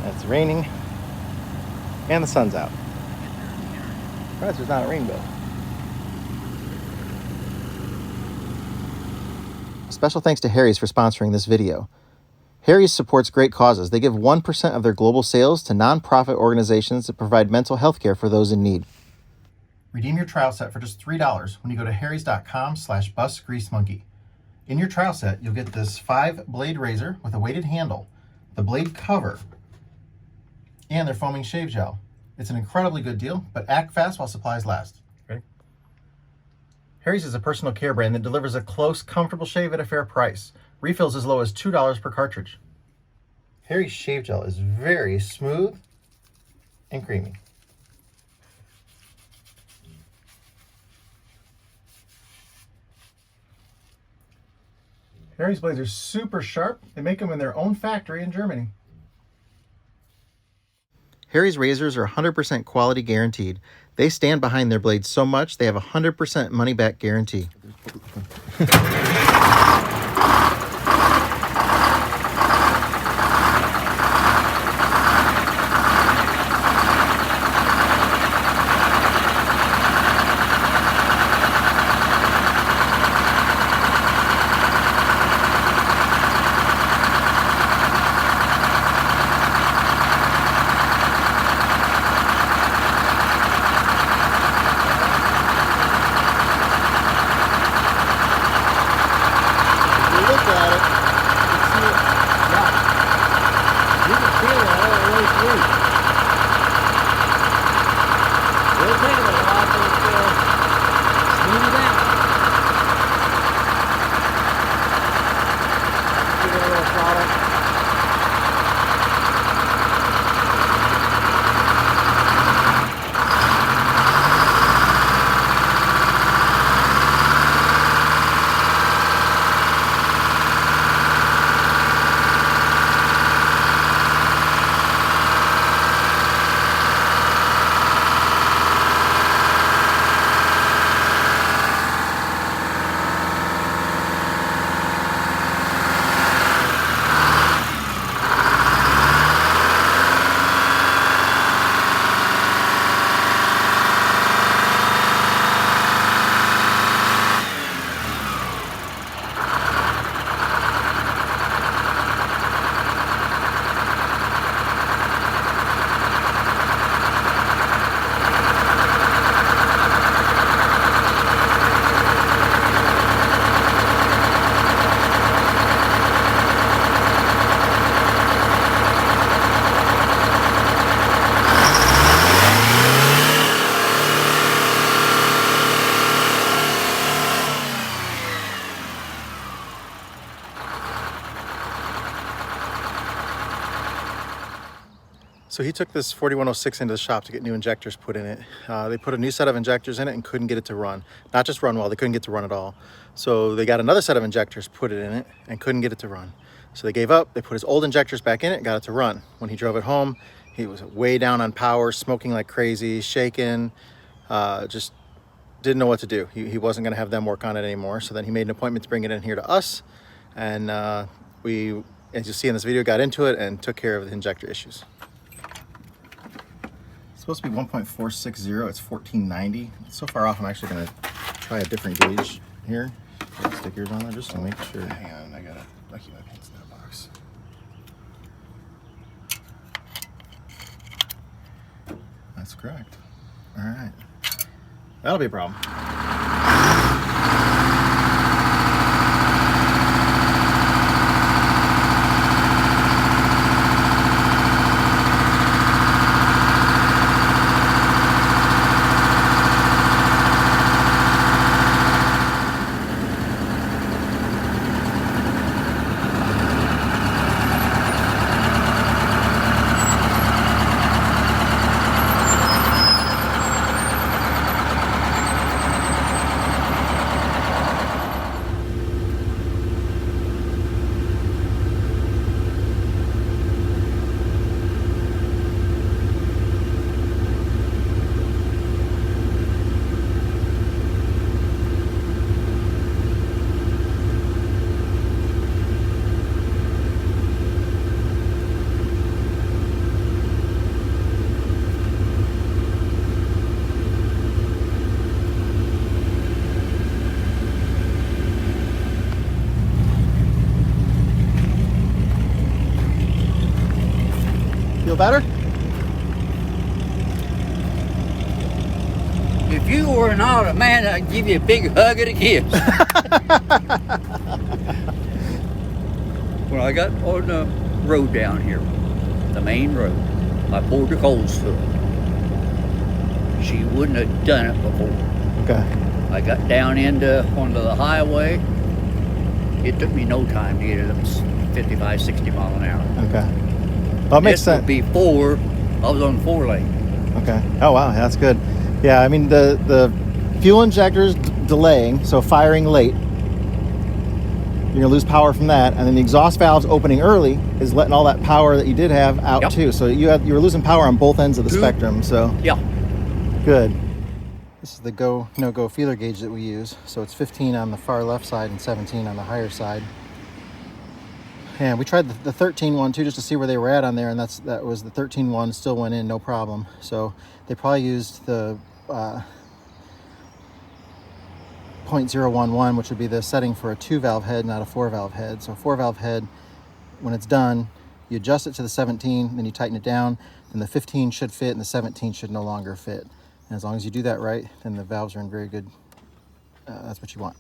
It's raining and the sun's out. Surprised there's not a rainbow. Special thanks to Harry's for sponsoring this video. Harry's supports great causes. They give 1% of their global sales to nonprofit organizations that provide mental health care for those in need. Redeem your trial set for just $3 when you go to harrys.com/busgreasemonkey. In your trial set, you'll get this 5-blade razor with a weighted handle, the blade cover, and their foaming shave gel. It's an incredibly good deal, but act fast while supplies last. Ready? Harry's is a personal care brand that delivers a close, comfortable shave at a fair price. Refills as low as $2 per cartridge. Harry's shave gel is very smooth and creamy. Harry's blades are super sharp. They make them in their own factory in Germany. Harry's razors are 100% quality guaranteed. They stand behind their blades so much, they have a 100% money-back guarantee. So he took this 4106 into the shop to get new injectors put in it. They put a new set of injectors in it and couldn't get it to run. Not just run well, they couldn't get it to run at all. So they got another set of injectors, put it in it, and couldn't get it to run. So they gave up, they put his old injectors back in it and got it to run. When he drove it home, he was way down on power, smoking like crazy, shaking, just didn't know what to do. He wasn't gonna have them work on it anymore. So then he made an appointment to bring it in here to us. And we, as you see in this video, got into it and took care of the injector issues. Supposed to be 1.460, it's 1490. It's so far off, I'm actually gonna try a different gauge here. Put stickers on there just to make sure. Hang on, I keep my pins in that box. That's correct. All right, that'll be a problem. better? If you were not a man, I'd give you a big hug and a kiss. When I got on the road down here, the main road, I poured the coals through it. She wouldn't have done it before. Okay. I got down onto the highway. It took me no time to get it up 55, 60 mile an hour. Okay. Well, it makes sense. Before I was on 4 lane. Okay. Oh wow, that's good. Yeah, I mean the fuel injector's delaying, so firing late. You're gonna lose power from that, and then the exhaust valves opening early is letting all that power that you did have out Yep. too. So you were losing power on both ends of the spectrum. So yeah, good. This is the go no go feeler gauge that we use. So it's 15 on the far left side and 17 on the higher side. And we tried the 13 one too, just to see where they were at on there, and that was the 13 one, still went in, no problem. So they probably used the 0.011, which would be the setting for a 2-valve head, not a 4-valve head. So 4-valve head, when it's done, you adjust it to the 17, then you tighten it down, then the 15 should fit and the 17 should no longer fit. And as long as you do that right, then the valves are in very good, that's what you want.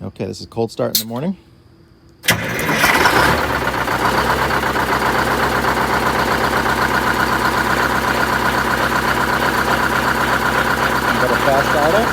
Okay, this is cold start in the morning. Got a fast auto.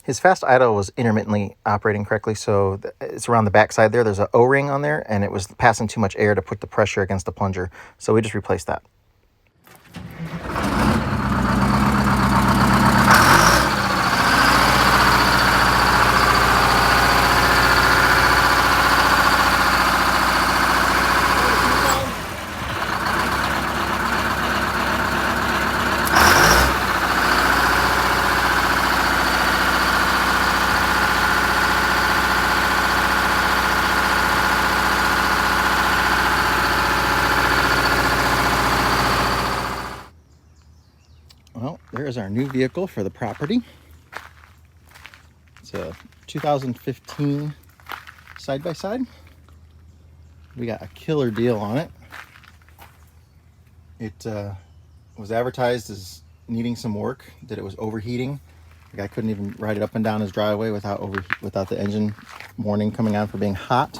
His fast idle was intermittently operating correctly, so it's around the backside there. There's an O-ring on there, and it was passing too much air to put the pressure against the plunger. So we just replaced that. Well, there's our new vehicle for the property. It's a 2015 side-by-side. We got a killer deal on it. It was advertised as needing some work, that it was overheating. The guy couldn't even ride it up and down his driveway without the engine warning coming on for being hot.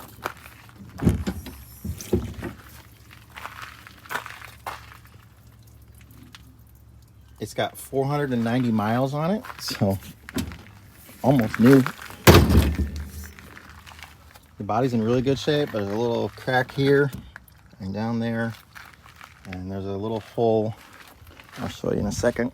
It's got 490 miles on it, so almost new. The body's in really good shape. There's a little crack here and down there, and there's a little hole. I'll show you in a second.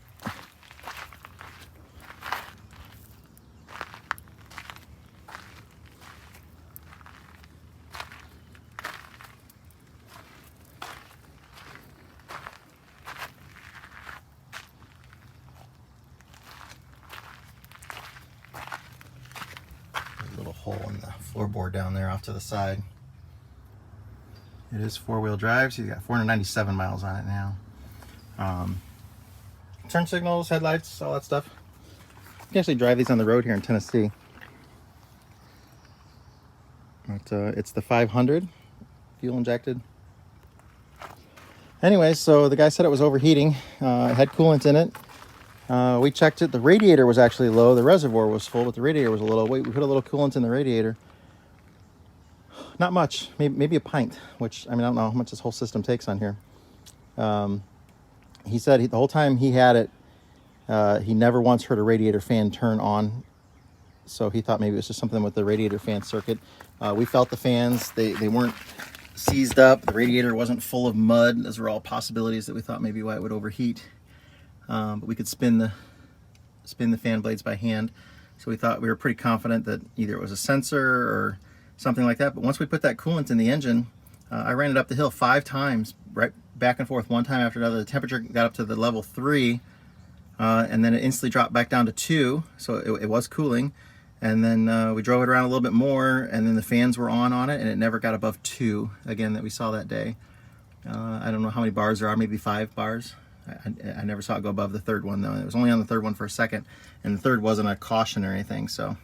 There's a little hole in the floorboard down there off to the side. It is 4-wheel drive, so you got 497 miles on it now. Turn signals, headlights, all that stuff. You can actually drive these on the road here in Tennessee. But, it's the 500 fuel injected. Anyway, so the guy said it was overheating. It had coolant in it. We checked it. The radiator was actually low. The reservoir was full, but the radiator was a little. We put a little coolant in the radiator. Not much, maybe a pint, which, I mean, I don't know how much this whole system takes on here. He said the whole time he had it, he never once heard a radiator fan turn on. So he thought maybe it was just something with the radiator fan circuit. We felt the fans, they weren't seized up. The radiator wasn't full of mud. Those were all possibilities that we thought maybe why it would overheat. But we could spin the fan blades by hand. So we thought, we were pretty confident that either it was a sensor or something like that. But once we put that coolant in the engine, I ran it up the hill 5 times, right back and forth, one time after another. The temperature got up to the level 3, and then it instantly dropped back down to 2. So it was cooling. And then we drove it around a little bit more, and then the fans were on it, and it never got above 2 again that we saw that day. I don't know how many bars there are, maybe 5 bars. I never saw it go above the 3rd one, though. It was only on the 3rd one for a second, and the 3rd wasn't a caution or anything. So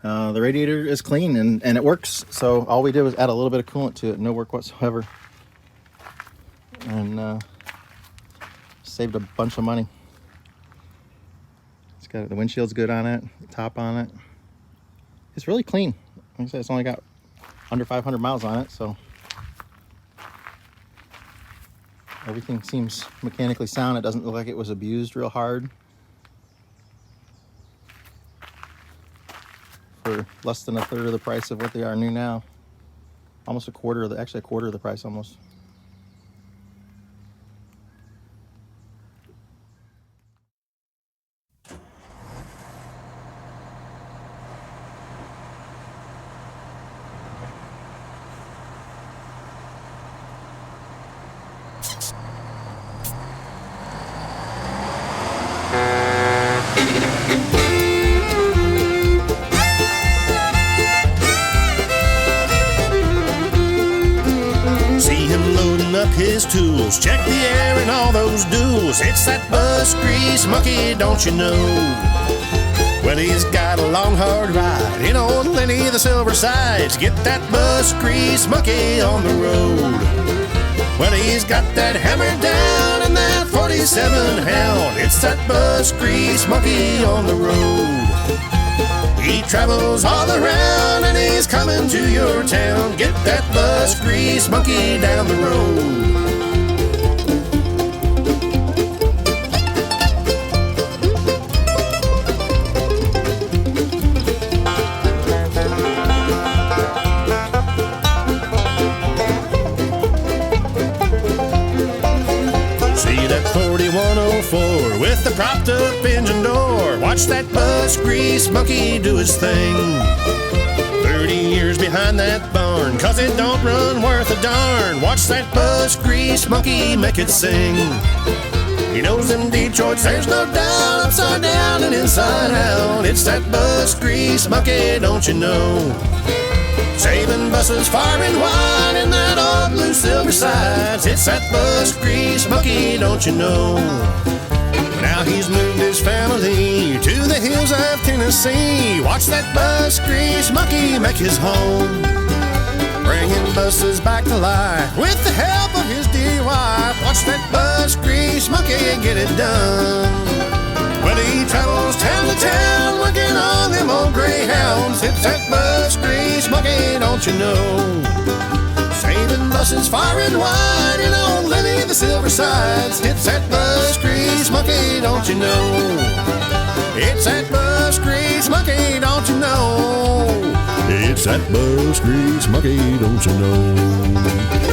the radiator is clean, and it works. So all we did was add a little bit of coolant to it, no work whatsoever, and saved a bunch of money. It's got the windshield's good on it, the top on it. It's really clean. Like I said, it's only got under 500 miles on it, so everything seems mechanically sound. It doesn't look like it was abused real hard. For less than 1/3 of the price of what they are new now. Almost actually a quarter of the price almost. His tools, check the air and all those duels. It's that bus grease monkey, don't you know? Well, he's got a long hard ride in old Lenny the Silver Sides. Get that bus grease monkey on the road. Well, he's got that hammer down and that 47 Hound. It's that bus grease monkey on the road. He travels all around and he's coming to your town. Get that bus grease monkey down the road. See that 4104 with the propped up engine door. Watch that bus grease monkey do his thing. 30 years behind that barn, 'cause it don't run worth a darn. Watch that bus grease monkey make it sing. He knows them Detroits, there's no doubt, upside down and inside out. It's that bus grease monkey, don't you know? Saving buses far and wide in that old blue Silver Sides. It's that bus grease monkey, don't you know? Now he's moved his family to the hills of Tennessee. Watch that bus grease monkey make his home, bringing buses back to life with the help of his dear wife. Watch that bus grease monkey get it done. Well, he travels town to town working on them old greyhounds. It's that bus grease monkey, don't you know? Saving buses far and wide in old Lenny the Silver Sides. It's that bus grease monkey, don't you know? It's that bus grease monkey, don't you know? It's that bus grease monkey, don't you know?